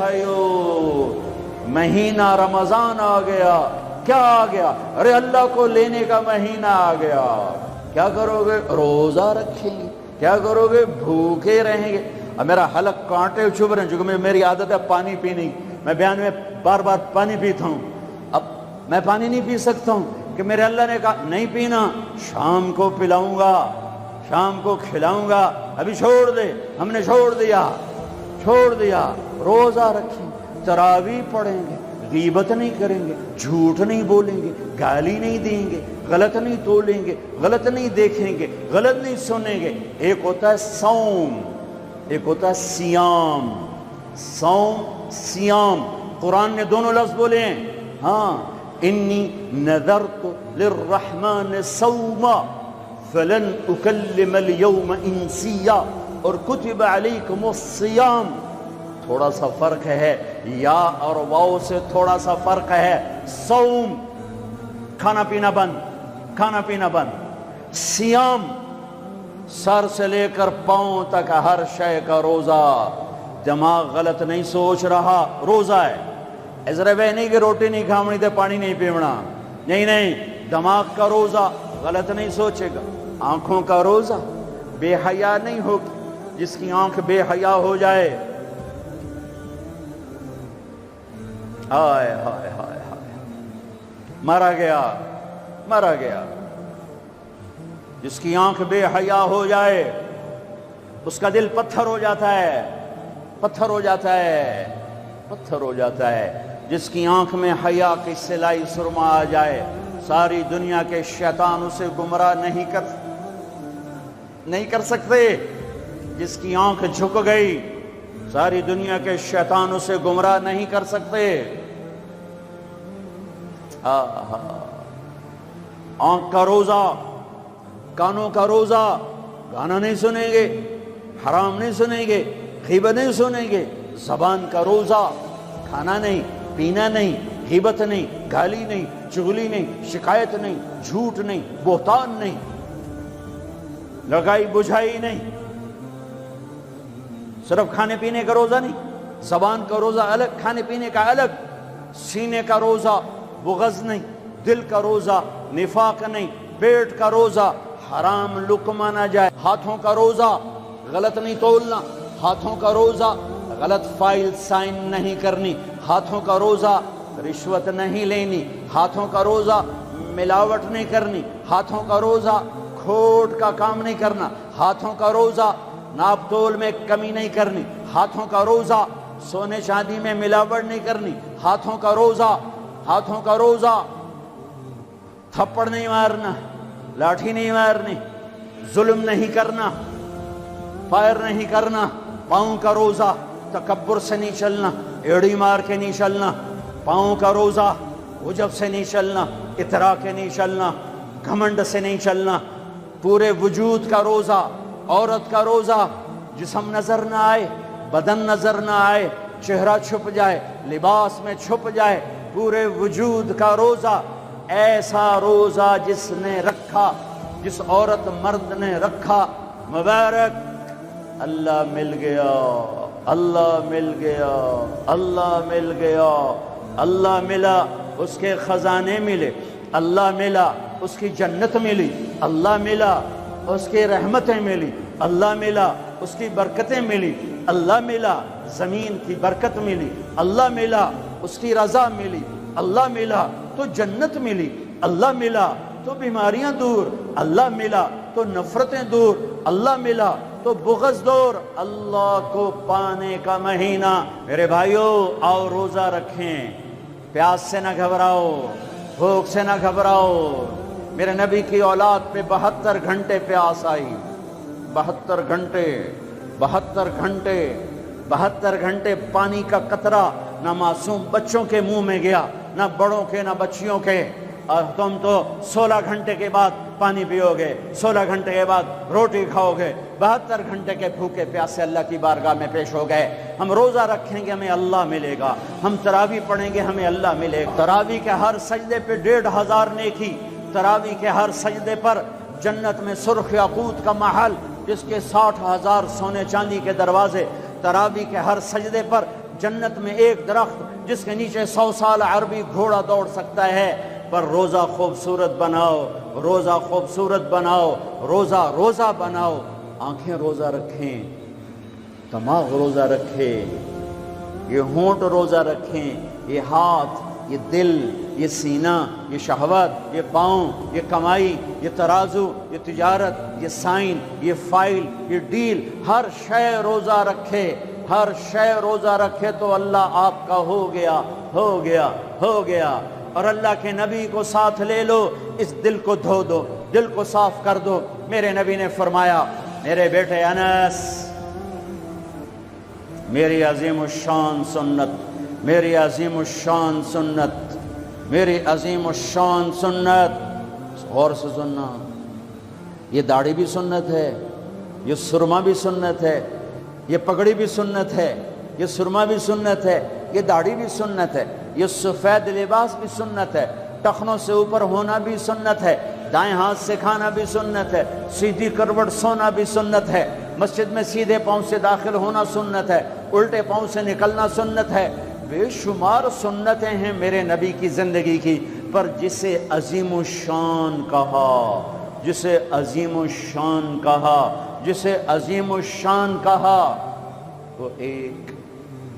بھائیو مہینہ رمضان آ گیا. کیا آ گیا؟ ارے اللہ کو لینے کا مہینہ آ گیا. کیا کرو گے؟ روزہ رکھیں گے. کیا کرو گے؟ بھوکے رہیں گے. اب میرا حلق کانٹے چبھ رہے ہیں چونکہ میری عادت ہے پانی پینی. میں بیان میں بار بار پانی پیتا ہوں. اب میں پانی نہیں پی سکتا ہوں کہ میرے اللہ نے کہا نہیں پینا، شام کو پلاؤں گا، شام کو کھلاؤں گا. ابھی چھوڑ دے. ہم نے چھوڑ دیا. روزہ رکھیں، تراویح پڑھیں گے، غیبت نہیں کریں گے، جھوٹ نہیں بولیں گے، گالی نہیں دیں گے، غلط نہیں تولیں گے، غلط نہیں دیکھیں گے، غلط نہیں سنیں گے. ایک ہوتا ہے صوم، ایک ہوتا ہے سیام. صوم سیام قرآن نے دونوں لفظ بولے ہیں. ہاں، انی نذرت للرحمن صوما فلن اکلم اليوم انسیا، اور کتب علیکم الصیام. تھوڑا سا فرق ہے، یا اور واو سے تھوڑا سا فرق ہے. صوم کھانا پینا بند. سیام سر سے لے کر پاؤں تک ہر شے کا روزہ. دماغ غلط نہیں سوچ رہا، روزہ ہے. ازرے بے نہیں کہ روٹی نہیں کھاونی تے پانی نہیں پیونا. نہیں، دماغ کا روزہ، غلط نہیں سوچے گا. آنکھوں کا روزہ، بے حیا نہیں ہوگی. جس کی آنکھ بے حیا ہو جائے، ہائے ہائے ہائے ہائے، مرا گیا. جس کی آنکھ بے حیا ہو جائے اس کا دل پتھر ہو جاتا ہے. جس کی آنکھ میں حیا کی سلائی سرما آ جائے، ساری دنیا کے شیطان اسے گمراہ نہیں کر سکتے. جس کی آنکھ جھک گئی، ساری دنیا کے شیطان اسے گمراہ نہیں کر سکتے. آنکھ کا روزہ، کانوں کا روزہ، گانا نہیں سنیں گے، حرام نہیں سنیں گے، غیبت نہیں سنیں گے. زبان کا روزہ، کھانا نہیں، پینا نہیں، غیبت نہیں، گالی نہیں، چغلی نہیں، شکایت نہیں، جھوٹ نہیں، بہتان نہیں، لگائی بجھائی نہیں. صرف کھانے پینے کا روزہ نہیں، زبان کا روزہ الگ، کھانے پینے کا الگ. سینے کا روزہ بغض نہیں، دل کا روزہ نفاق نہیں، پیٹ کا روزہ حرام لقمہ نہ جائے. ہاتھوں کا روزہ غلط نہیں تولنا، ہاتھوں کا روزہ غلط فائل سائن نہیں کرنی، ہاتھوں کا روزہ رشوت نہیں لینی، ہاتھوں کا روزہ ملاوٹ نہیں کرنی، ہاتھوں کا روزہ کھوٹ کا کام نہیں کرنا، ہاتھوں کا روزہ ناپ تول میں کمی نہیں کرنی، ہاتھوں کا روزہ سونے چاندی میں ملاوٹ نہیں کرنی، ہاتھوں کا روزہ تھپڑ نہیں مارنا، لاٹھی نہیں مارنی، ظلم نہیں کرنا، فائر نہیں کرنا. پاؤں کا روزہ تکبر سے نہیں چلنا، ایڑی مار کے نہیں چلنا. پاؤں کا روزہ عجب سے نہیں چلنا، اطراء کے نہیں چلنا، گھمنڈ سے نہیں چلنا. پورے وجود کا روزہ. عورت کا روزہ جسم نظر نہ آئے، بدن نظر نہ آئے، چہرہ چھپ جائے، لباس میں چھپ جائے. پورے وجود کا روزہ. ایسا روزہ جس نے رکھا، جس عورت مرد نے رکھا، مبارک. اللہ مل گیا، اللہ مل گیا، اللہ مل گیا. اللہ ملا، اس کے خزانے ملے. اللہ ملا، اس کی جنت ملی. اللہ ملا، اس کی رحمتیں ملی. اللہ ملا، اس کی برکتیں ملی. اللہ ملا، زمین کی برکت ملی. اللہ ملا، اس کی رضا ملی. اللہ ملا تو جنت ملی. اللہ ملا تو بیماریاں دور. اللہ ملا تو نفرتیں دور. اللہ ملا تو بغض دور. اللہ کو پانے کا مہینہ. میرے بھائیو، آؤ روزہ رکھیں. پیاس سے نہ گھبراؤ، بھوک سے نہ گھبراؤ. میرے نبی کی اولاد پہ 72 گھنٹے پیاس آئی. 72 گھنٹے پانی کا قطرہ نہ معصوم بچوں کے منہ میں گیا، نہ بڑوں کے، نہ بچیوں کے. اور تم تو 16 گھنٹے کے بعد پانی پیو گے، 16 گھنٹے کے بعد روٹی کھاؤ گے. 72 گھنٹے کے بھوکے پیاسے اللہ کی بارگاہ میں پیش ہو گئے. ہم روزہ رکھیں گے، ہمیں اللہ ملے گا. ہم تراویح پڑھیں گے، ہمیں اللہ ملے گا. تراویح کے ہر سجدے پہ 1500 نیکی. تراویح کے ہر سجدے پر جنت میں سرخ یاقوت کا محل جس کے 60,000 سونے چاندی کے دروازے. تراویح کے ہر سجدے پر جنت میں ایک درخت جس کے نیچے 100 سال عربی گھوڑا دوڑ سکتا ہے، پر روزہ خوبصورت بناؤ، روزہ خوبصورت بناؤ، روزہ بناؤ۔ آنکھیں روزہ رکھیں، دماغ روزہ رکھے، یہ ہونٹ روزہ رکھیں، یہ ہاتھ، یہ دل، یہ سینہ، یہ شہوت، یہ پاؤں، یہ کمائی، یہ ترازو، یہ تجارت، یہ سائن، یہ فائل، یہ ڈیل، ہر شے روزہ رکھے، ہر شے روزہ رکھے تو اللہ آپ کا ہو گیا، ہو گیا، ہو گیا۔ اور اللہ کے نبی کو ساتھ لے لو، اس دل کو دھو دو، دل کو صاف کر دو۔ میرے نبی نے فرمایا، میرے بیٹے انس، میری عظیم الشان سنت، میری عظیم الشان سنت، میری عظیم الشان سنت، غور سے سننا، یہ داڑھی بھی سنت ہے، یہ سرما بھی سنت ہے، یہ پگڑی بھی سنت ہے، یہ سرما بھی سنت ہے، یہ داڑھی بھی سنت ہے، یہ سفید لباس بھی سنت ہے، ٹخنوں سے اوپر ہونا بھی سنت ہے، دائیں ہاتھ سے کھانا بھی سنت ہے، سیدھی کروٹ سونا بھی سنت ہے، مسجد میں سیدھے پاؤں سے داخل ہونا سنت ہے، الٹے پاؤں سے نکلنا سنت ہے۔ بے شمار سنتیں ہیں میرے نبی کی زندگی کی، پر جسے عظیم الشان کہا، جسے عظیم الشان کہا، جسے عظیم الشان کہا، وہ ایک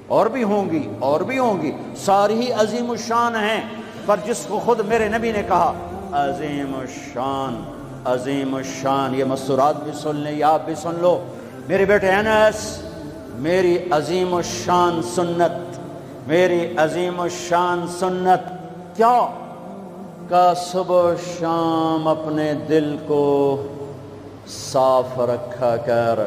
اور بھی ہوں گی، اور بھی ہوں گی، ساری ہی عظیم الشان ہیں، پر جس کو خود میرے نبی نے کہا عظیم الشان، عظیم الشان، یہ مستورات بھی سن لیں، یہ آپ بھی سن لو۔ میرے بیٹے انس، میری عظیم الشان سنت، میری عظیم الشان سنت کیا؟ کہ صبح و شام اپنے دل کو صاف رکھا کر،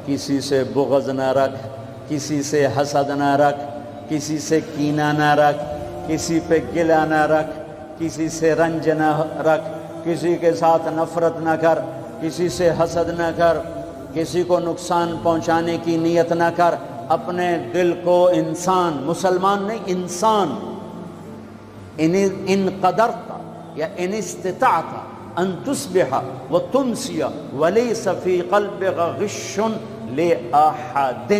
کسی سے بغض نہ رکھ، کسی سے حسد نہ رکھ، کسی سے کینہ نہ رکھ، کسی پہ گلہ نہ رکھ، کسی سے رنج نہ رکھ، کسی کے ساتھ نفرت نہ کر، کسی سے حسد نہ کر، کسی کو نقصان پہنچانے کی نیت نہ کر، اپنے دل کو انسان، مسلمان نہیں انسان، ان قدرت یا ان استطاعت ان تصبح وتمسی ولیس فی قلبک غش لأحد،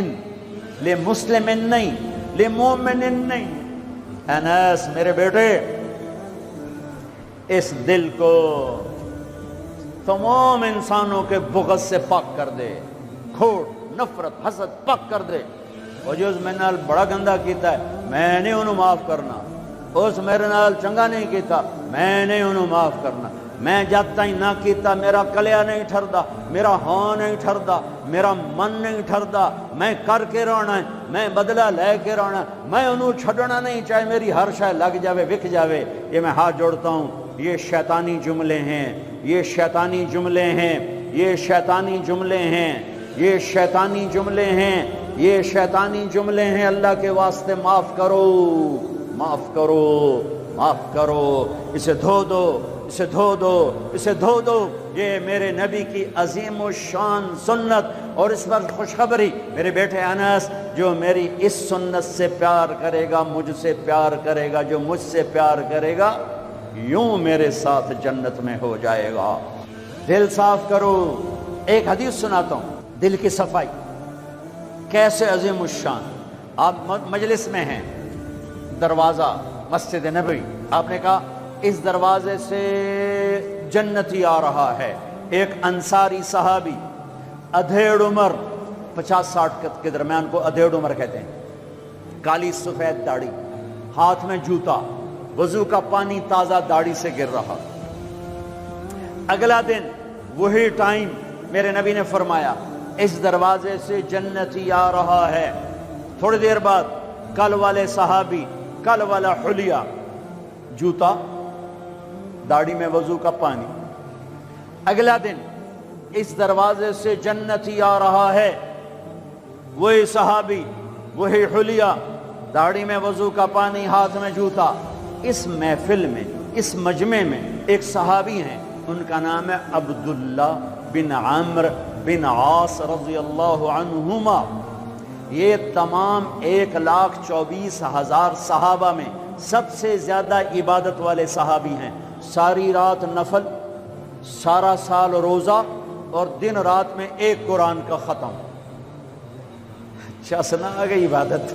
لمسلم نہیں، لمومن نہیں۔ انس میرے بیٹے، اس دل کو تمام انسانوں کے بغض سے پاک کر دے، کھوٹ، نفرت، حسد پاک کر دے۔ وہ جو میرے نال بڑا گندا کیتا ہے میں نہیں انہوں معاف کرنا، اس میرے نال چنگا نہیں کیتا میں نہیں انہوں معاف کرنا، میں جب تائیں نہ کیتا میرا کلیا نہیں ٹھردا، میرا ہاں نہیں ٹھردا، میرا من نہیں ٹھردا، میں کر کے رہنا ہے، میں بدلہ لے کے رہنا ہے، میں انہوں چھڑنا نہیں، چاہے میری ہر شے لگ جاوے وک جاوے۔ یہ میں ہاتھ جوڑتا ہوں، یہ شیطانی جملے ہیں، یہ شیطانی جملے ہیں، یہ شیطانی جملے ہیں، یہ شیطانی جملے ہیں، یہ شیطانی جملے ہیں۔ اللہ کے واسطے معاف کرو، معاف کرو، معاف کرو، اسے دھو دو، اسے دھو دو، اسے دھو دو۔ یہ میرے نبی کی عظیم الشان سنت، اور اس پر خوشخبری میرے بیٹے انس، جو میری اس سنت سے پیار کرے گا مجھ سے پیار کرے گا، جو مجھ سے پیار کرے گا یوں میرے ساتھ جنت میں ہو جائے گا۔ دل صاف کرو۔ ایک حدیث سناتا ہوں، دل کی صفائی کیسے عظیم الشان۔ آپ مجلس میں ہیں، دروازہ مسجد نبوی، آپ نے کہا اس دروازے سے جنتی آ رہا ہے۔ ایک انصاری صحابی، ادھیڑ عمر، 50-60 کے درمیان کو ادھیڑ عمر کہتے ہیں، کالی سفید داڑھی، ہاتھ میں جوتا، وضو کا پانی تازہ داڑھی سے گر رہا۔ اگلا دن وہی ٹائم میرے نبی نے فرمایا اس دروازے سے جنتی آ رہا ہے۔ تھوڑی دیر بعد کل والے صحابی، کل والا حلیہ، جوتا، داڑھی میں وضو کا پانی۔ اگلا دن اس دروازے سے جنتی آ رہا ہے، وہی صحابی، وہی حلیہ، داڑھی میں وضو کا پانی، ہاتھ میں جوتا۔ اس محفل میں، اس مجمع میں ایک صحابی ہیں، ان کا نام ہے عبداللہ بن عمرو بن عاص رضی اللہ عنہما۔ یہ تمام 1,24,000 صحابہ میں سب سے زیادہ عبادت والے صحابی ہیں۔ ساری رات نفل، سارا سال روزہ، اور دن رات میں ایک قرآن کا ختم۔ اچھا سنا آ گئی عبادت،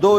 2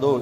2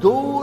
2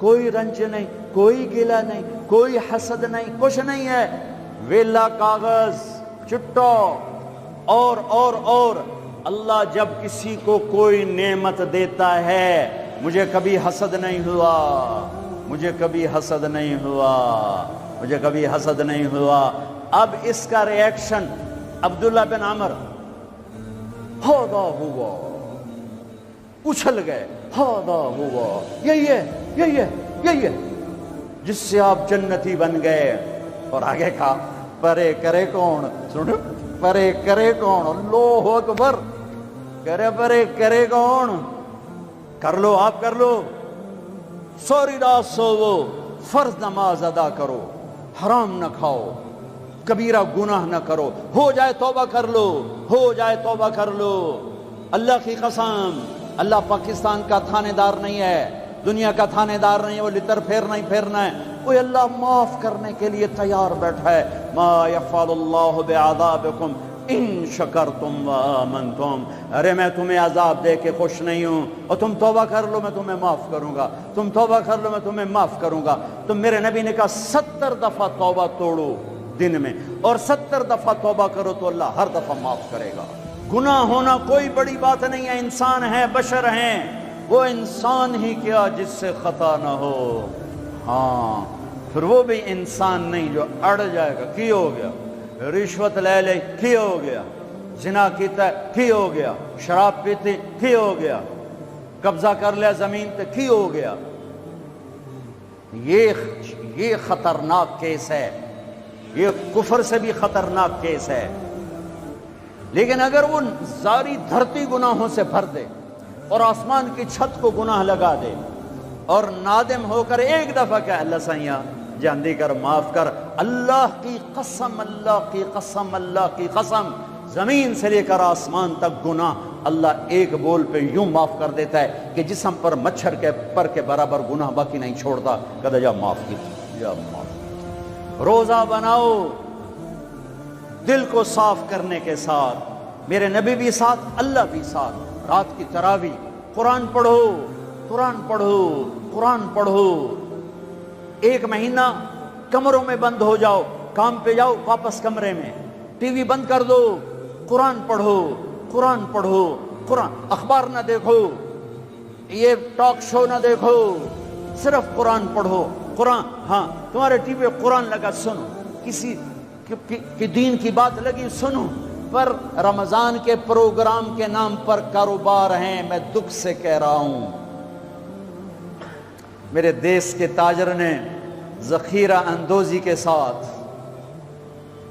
کوئی رنج نہیں، کوئی گلہ نہیں، کوئی حسد نہیں، کچھ نہیں ہے، ویلا کاغذ چٹو اور اللہ جب کسی کو کوئی نعمت دیتا ہے، مجھے کبھی حسد نہیں ہوا، مجھے کبھی حسد نہیں ہوا، مجھے کبھی حسد نہیں ہوا۔ اب اس کا ریاکشن عبداللہ بن عمر ہادا ہوا، اچھل گئے، ہادا ہوا، یہی ہے جس سے آپ جنتی بن گئے۔ اور آگے کہا پرے کرے کون، سنو، پرے کرے کون، اللہ اکبر، پرے کرے کون، کر لو آپ، کر لو، سوری رات سوو، فرض نماز ادا کرو، حرام نہ کھاؤ، کبیرہ گناہ نہ کرو، ہو جائے توبہ کر لو، ہو جائے توبہ کر لو۔ اللہ کی قسم، اللہ پاکستان کا تھانے دار نہیں ہے، دنیا کا تھانے دار نہیں ہے، وہ لتر پھیرنا ہی پھیرنا ہے، وہ اللہ معاف کرنے کے لیے تیار بیٹھا ہے۔ ما یفعل اللہ بعذابکم ان شکرتم وآمنتم، ارے میں تمہیں عذاب دے کے خوش نہیں ہوں، اور تم توبہ کر لو میں تمہیں معاف کروں گا، تم توبہ کر لو میں تمہیں معاف کروں گا۔ تو میرے نبی نے کہا 70 دفعہ توبہ توڑو دن میں، اور 70 دفعہ توبہ کرو تو اللہ ہر دفعہ معاف کرے گا۔ گناہ ہونا کوئی بڑی بات نہیں ہے، انسان ہیں، بشر ہیں، وہ انسان ہی کیا جس سے خطا نہ ہو، ہاں پھر وہ بھی انسان نہیں جو اڑ جائے گا، کی ہو گیا، رشوت لے لے کی ہو گیا، زنا کیتا ہے کی ہو گیا، شراب پیتے کی ہو گیا، قبضہ کر لیا زمین پہ کی ہو گیا۔ یہ خطرناک کیس ہے، یہ کفر سے بھی خطرناک کیس ہے۔ لیکن اگر وہ ساری دھرتی گناہوں سے بھر دے اور آسمان کی چھت کو گناہ لگا دے اور نادم ہو کر ایک دفعہ کہ اللہ سائیاں جاندی کر، معاف کر، اللہ کی قسم، اللہ کی قسم، اللہ کی قسم، زمین سے لے کر آسمان تک گناہ اللہ ایک بول پہ یوں معاف کر دیتا ہے کہ جسم پر مچھر کے پر کے برابر گناہ باقی نہیں چھوڑتا۔ کہتا جا معاف کی، جا معاف۔ روزہ بناؤ دل کو صاف کرنے کے ساتھ، میرے نبی بھی ساتھ، اللہ بھی ساتھ، رات کی تراویح، قرآن پڑھو، قرآن پڑھو، قرآن پڑھو، ایک مہینہ کمروں میں بند ہو جاؤ، کام پہ جاؤ واپس کمرے میں، ٹی وی بند کر دو، قرآن پڑھو، قرآن پڑھو، قرآن، اخبار نہ دیکھو، یہ ٹاک شو نہ دیکھو، صرف قرآن پڑھو۔ قرآن، ہاں تمہارے ٹی وی پہ قرآن لگا سنو، کسی کی دین کی بات لگی سنو، پر رمضان کے پروگرام کے نام پر کاروبار ہیں، میں دکھ سے کہہ رہا ہوں۔ میرے دیس کے تاجر نے ذخیرہ اندوزی کے ساتھ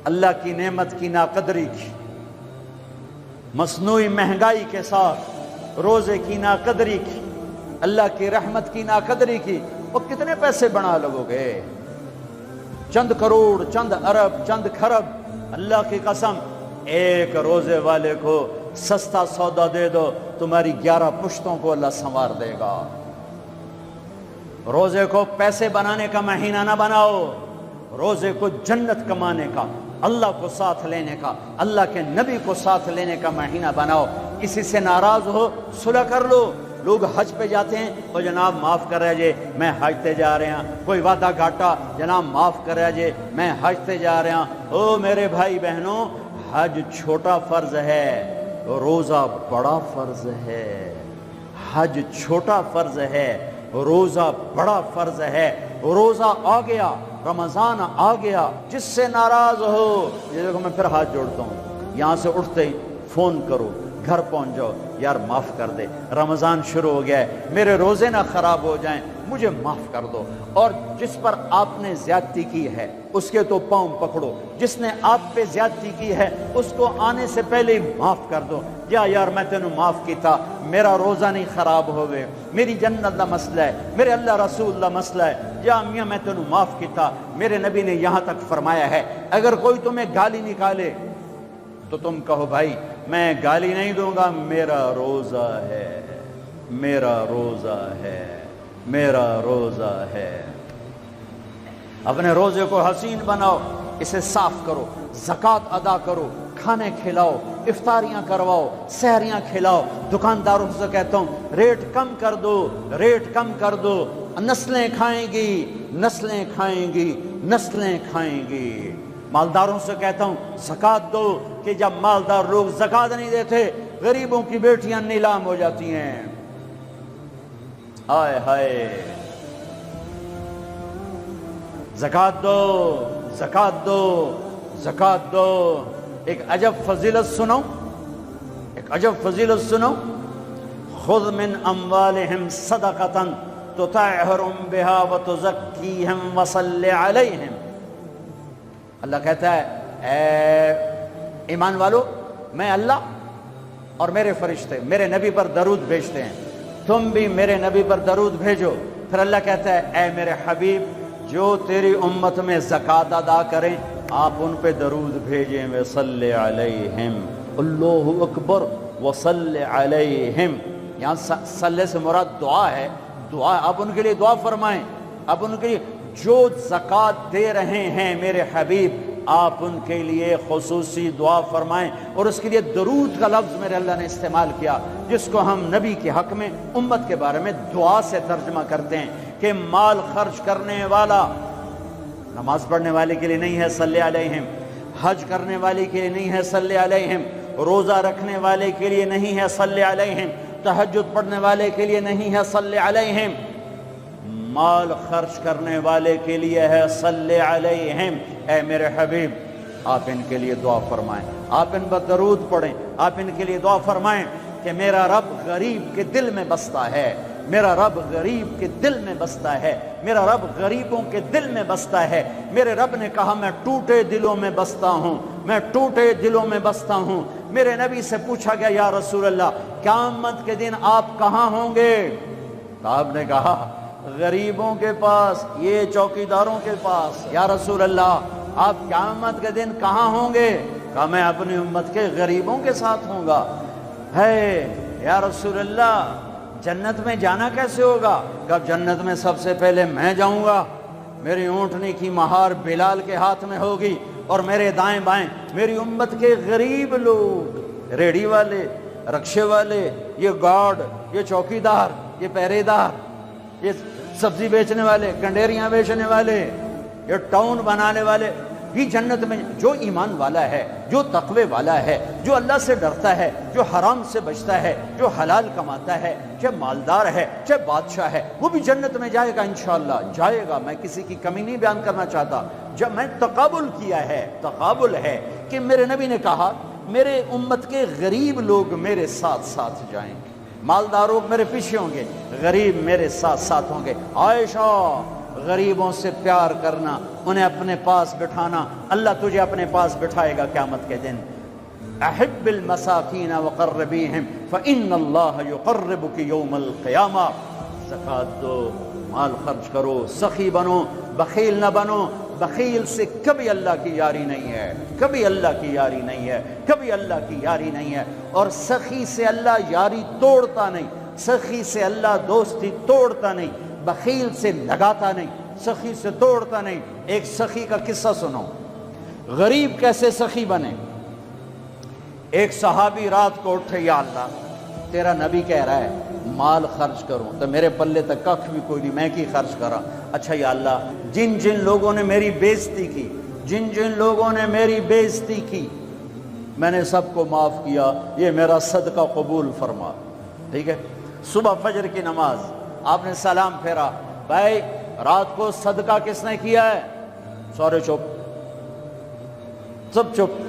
اللہ کی نعمت کی ناقدری کی، مصنوعی مہنگائی کے ساتھ روزے کی ناقدری کی، اللہ کی رحمت کی ناقدری کی۔ وہ کتنے پیسے بنا لگو گے؟ چند کروڑ، چند ارب، چند کھرب۔ اللہ کی قسم، ایک روزے والے کو سستا سودا دے دو، تمہاری 11 پشتوں کو اللہ سنوار دے گا۔ روزے کو پیسے بنانے کا مہینہ نہ بناؤ، روزے کو جنت کمانے کا، اللہ کو ساتھ لینے کا، اللہ کے نبی کو ساتھ لینے کا مہینہ بناؤ۔ کسی سے ناراض ہو صلح کر لو۔ لوگ حج پہ جاتے ہیں، اور جناب معاف کر رہے جے میں حج تے جا رہے ہیں، کوئی وعدہ گھاٹا، جناب معاف کر رہے جے میں حج تے جا رہے ہیں۔ او میرے بھائی بہنوں، حج چھوٹا فرض ہے، روزہ بڑا فرض ہے۔ حج چھوٹا فرض ہے، روزہ بڑا فرض ہے۔ روزہ آ گیا، رمضان آ گیا، جس سے ناراض ہو، یہ دیکھو میں پھر ہاتھ جوڑتا ہوں، یہاں سے اٹھتے ہی فون کرو، گھر پہنچ جاؤ، یار معاف کر دے، رمضان شروع ہو گیا ہے، میرے روزے نہ خراب ہو جائیں، مجھے معاف کر دو۔ اور جس پر آپ نے زیادتی کی ہے اس کے تو پاؤں پکڑو، جس نے آپ پہ زیادتی کی ہے اس کو آنے سے پہلے ہی معاف کر دو۔ یا یار میں تینوں معاف کیتا، میرا روزہ نہیں خراب ہوئے، میری جنت دا مسئلہ ہے، میرے اللہ رسول دا مسئلہ ہے، یا میاں میں تینوں معاف کیتا۔ میرے نبی نے یہاں تک فرمایا ہے، اگر کوئی تمہیں گالی نکالے تو تم کہو بھائی میں گالی نہیں دوں گا، میرا روزہ ہے، میرا روزہ ہے، میرا روزہ ہے۔ اپنے روزے کو حسین بناؤ، اسے صاف کرو، زکوٰۃ ادا کرو، کھانے کھلاؤ، افطاریاں کرواؤ، سحریاں کھلاؤ۔ دکانداروں سے کہتا ہوں ریٹ کم کر دو، ریٹ کم کر دو، نسلیں کھائیں گی، نسلیں کھائیں گی، نسلیں کھائیں گی۔ مالداروں سے کہتا ہوں زکوٰۃ دو، کہ جب مالدار لوگ زکوٰۃ نہیں دیتے غریبوں کی بیٹیاں نیلام ہو جاتی ہیں۔ ہائے ہائے، زکوٰۃ دو، زکوٰۃ دو، زکوٰۃ دو۔ ایک عجب فضیلت سنو، ایک عجب فضیلت سنو، خذ من اموالہم صدقۃ تطہرہم بہا وتزکیہم وصل علیہم۔ اللہ کہتا ہے اے ایمان والو، میں اللہ اور میرے فرشتے میرے نبی پر درود بھیجتے ہیں، تم بھی میرے نبی پر درود بھیجو۔ پھر اللہ کہتا ہے اے میرے حبیب، جو تیری امت میں زکوٰۃ ادا کریں آپ ان پہ درود بھیجیں، وصلی علیہم، اللہ اکبر، وصلی علیہم۔ یہاں صلی سے مراد دعا ہے، دعا، آپ ان کے لیے دعا فرمائیں، آپ ان کے لیے جو زکوٰۃ دے رہے ہیں میرے حبیب آپ ان کے لیے خصوصی دعا فرمائیں۔ اور اس کے لیے درود کا لفظ میرے اللہ نے استعمال کیا، جس کو ہم نبی کے حق میں امت کے بارے میں دعا سے ترجمہ کرتے ہیں، کہ مال خرچ کرنے والا نماز پڑھنے والے کے لیے نہیں ہے صلی علیہم، حج کرنے والے کے لیے نہیں ہے صلی علیہم، روزہ رکھنے والے کے لیے نہیں ہے صلی علیہم، تہجد پڑھنے والے کے لیے نہیں ہے صلی علیہم، مال خرچ کرنے والے کے لیے ہے صلی علیہم۔ اے میرے حبیب آپ ان کے لیے دعا فرمائیں، آپ ان پر درود پڑھیں، آپ ان کے لیے دعا فرمائیں کہ میرا رب غریب کے دل میں بستا ہے، میرا رب غریب کے دل میں بستا ہے، میرا رب غریبوں کے دل میں بستا ہے۔ میرے رب نے کہا میں ٹوٹے دلوں میں بستا ہوں، میں ٹوٹے دلوں میں بستا ہوں۔ میرے نبی سے پوچھا گیا یا رسول اللہ قیامت کے دن آپ کہاں ہوں گے؟ تو آپ نے کہا غریبوں کے پاس، یہ چوکیداروں کے پاس۔ یا رسول اللہ آپ قیامت کے دن کہاں ہوں گے؟ کہا میں اپنی امت کے غریبوں کے ساتھ ہوں گا۔ ہے یا رسول اللہ جنت میں جانا کیسے ہوگا؟ کہا جنت میں سب سے پہلے میں جاؤں گا، میری اونٹنی کی مہار بلال کے ہاتھ میں ہوگی، اور میرے دائیں بائیں میری امت کے غریب لوگ، ریڑھی والے، رکشے والے، یہ گارڈ، یہ چوکیدار، یہ پہرے دار، یہ سبزی بیچنے والے، کنڈیریاں بیچنے والے، یہ ٹاؤن بنانے والے، یہ جنت میں جو ایمان والا ہے، جو تقوی والا ہے، جو اللہ سے ڈرتا ہے، جو حرام سے بچتا ہے، جو حلال کماتا ہے، چاہے مالدار ہے چاہے بادشاہ ہے، وہ بھی جنت میں جائے گا انشاءاللہ، جائے گا۔ میں کسی کی کمی نہیں بیان کرنا چاہتا، جب میں تقابل کیا ہے، تقابل ہے کہ میرے نبی نے کہا میرے امت کے غریب لوگ میرے ساتھ ساتھ جائیں گے، مالدار لوگ میرے پیچھے ہوں گے، غریب میرے ساتھ ساتھ ہوں گے۔ عائشہ غریبوں سے پیار کرنا، انہیں اپنے پاس بٹھانا، اللہ تجھے اپنے پاس بٹھائے گا قیامت کے دن۔ احب المساکین وقربیہم فإن اللہ یقربک یوم القیامہ۔ زکوٰۃ دو، مال خرچ کرو، سخی بنو، بخیل نہ بنو۔ بخیل سے کبھی اللہ کی یاری نہیں ہے، کبھی اللہ کی یاری نہیں ہے، کبھی اللہ کی یاری نہیں ہے۔ اور سخی سے اللہ یاری توڑتا نہیں، سخی سے اللہ دوستی توڑتا نہیں، بخیل سے لگاتا نہیں، سخی سے توڑتا نہیں۔ ایک سخی کا قصہ سنو، غریب کیسے سخی بنے۔ ایک صحابی رات کو اٹھے، یا اللہ تیرا نبی کہہ رہا ہے مال خرچ کروں تو میرے پلے تک کخ بھی کوئی نہیں، میں کی خرچ کرا۔ اچھا یا اللہ جن جن لوگوں نے میری بےزتی کی، جن جن لوگوں نے میری بےزتی کی، میں نے سب کو معاف کیا، یہ میرا صدقہ قبول فرما۔ ٹھیک ہے، صبح فجر کی نماز آپ نے سلام پھیرا، بھائی رات کو صدقہ کس نے کیا ہے؟ سورے چپ، سب چپ،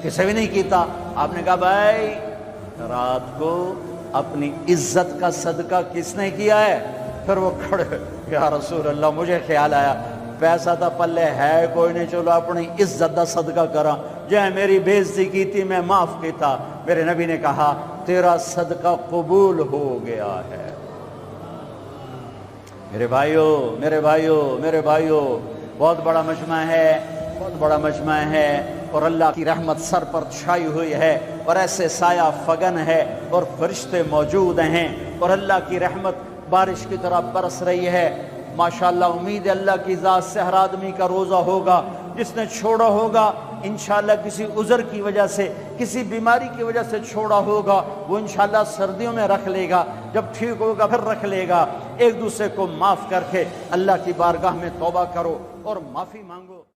کسی بھی نہیں کیتا۔ آپ نے کہا بھائی رات کو اپنی عزت کا صدقہ کس نے کیا ہے؟ پھر وہ کھڑے، یا رسول اللہ مجھے خیال آیا پیسہ تھا پلے ہے کوئی نہیں، چلو اپنی عزت دا صدقہ کرا، جہاں میری بےزتی کی تھی میں معاف کیتا۔ میرے نبی نے کہا تیرا صدقہ قبول ہو گیا ہے۔ میرے بھائیو، میرے بھائیو، میرے بھائیو، بہت بڑا مجمع ہے، بہت بڑا مجمع ہے، اور اللہ کی رحمت سر پر چھائی ہوئی ہے، اور ایسے سایہ فگن ہے، اور فرشتے موجود ہیں، اور اللہ کی رحمت بارش کی طرح برس رہی ہے۔ ماشاءاللہ امید ہے اللہ کی ذات سے ہر آدمی کا روزہ ہوگا، جس نے چھوڑا ہوگا انشاءاللہ کسی عذر کی وجہ سے کسی بیماری کی وجہ سے چھوڑا ہوگا وہ انشاءاللہ سردیوں میں رکھ لے گا، جب ٹھیک ہوگا پھر رکھ لے گا۔ ایک دوسرے کو معاف کر کے اللہ کی بارگاہ میں توبہ کرو اور معافی مانگو۔